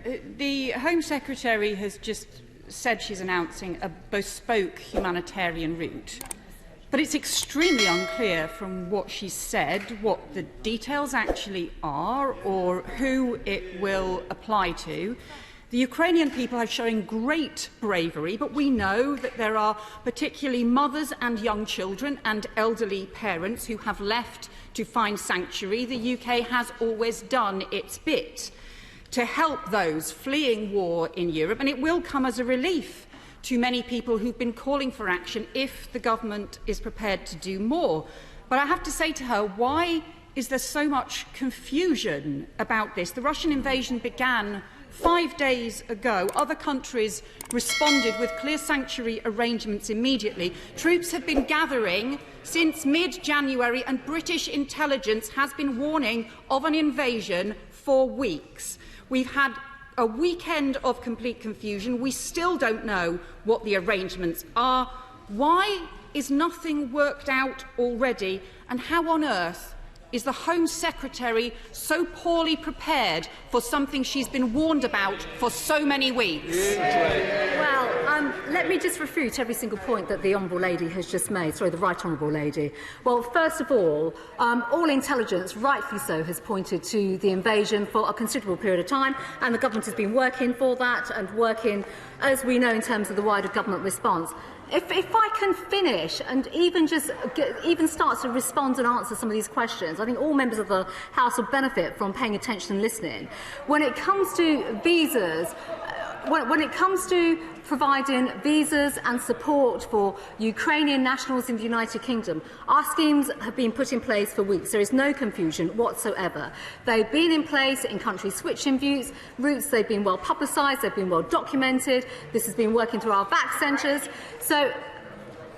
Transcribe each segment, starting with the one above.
The Home Secretary has just said she's announcing a bespoke humanitarian route, but it's extremely unclear from what she's said what the details actually are or who it will apply to. The Ukrainian people are showing great bravery, but we know that there are particularly mothers and young children and elderly parents who have left to find sanctuary. The UK has always done its bit to help those fleeing war in Europe, and it will come as a relief to many people who've been calling for action if the government is prepared to do more. But I have to say to her, why is there so much confusion about this? The Russian invasion began 5 days ago. Other countries responded with clear sanctuary arrangements immediately. Troops have been gathering since mid-January, and British intelligence has been warning of an invasion for weeks. We've had a weekend of complete confusion. We still don't know what the arrangements are. Why is nothing worked out already? And how on earth is the Home Secretary so poorly prepared for something she's been warned about for so many weeks? Well, let me just refute every single point that the Honourable Lady has just made. Sorry, the Right Honourable Lady. Well, first of all intelligence, rightfully so, has pointed to the invasion for a considerable period of time, and the government has been working for that and working, as we know, in terms of the wider government response. If I can finish and even start to respond and answer some of these questions, I think all members of the House will benefit from paying attention and listening. When it comes to visas, when it comes to providing visas and support for Ukrainian nationals in the United Kingdom, our schemes have been put in place for weeks. There is no confusion whatsoever. They've been in place in country switching routes. They've been well publicised. They've been well documented. This has been working through our VAC centres. So,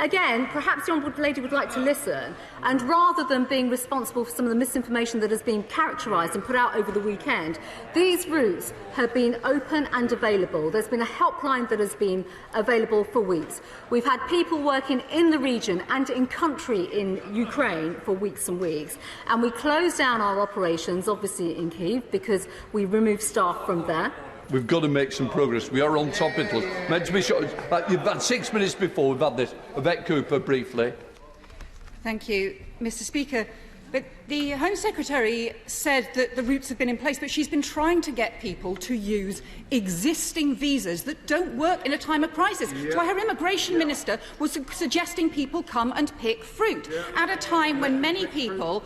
again, perhaps the Honourable Lady would like to listen, and rather than being responsible for some of the misinformation that has been characterised and put out over the weekend, these routes have been open and available. There's been a helpline that has been available for weeks. We've had people working in the region and in country in Ukraine for weeks and weeks, and we closed down our operations, obviously in Kyiv, because we removed staff from there. We've got to make some progress. We are on top of it. Meant to be sure. You've had 6 minutes before we've had this. Yvette Cooper, briefly. Thank you, Mr. Speaker. But the Home Secretary said that the routes have been in place, but she's been trying to get people to use existing visas that don't work in a time of crisis. That's why her immigration minister was suggesting people come and pick fruit at a time when many people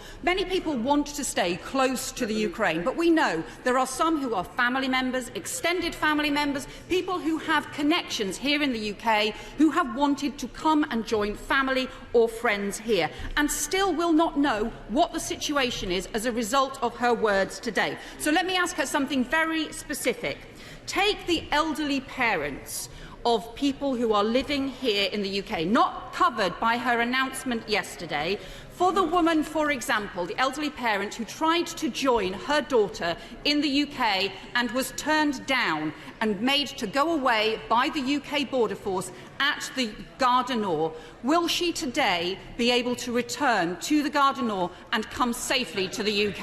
want to stay close to the Ukraine. But we know there are some who are family members, extended family members, people who have connections here in the UK who have wanted to come and join family or friends here and still will not know what the situation is as a result of her words today. So let me ask her something very specific. Take the elderly parents of people who are living here in the UK, not covered by her announcement yesterday. For the woman, for example, the elderly parent who tried to join her daughter in the UK and was turned down and made to go away by the UK Border Force at the Gare du Nord, will she today be able to return to the Gare du Nord and come safely to the UK?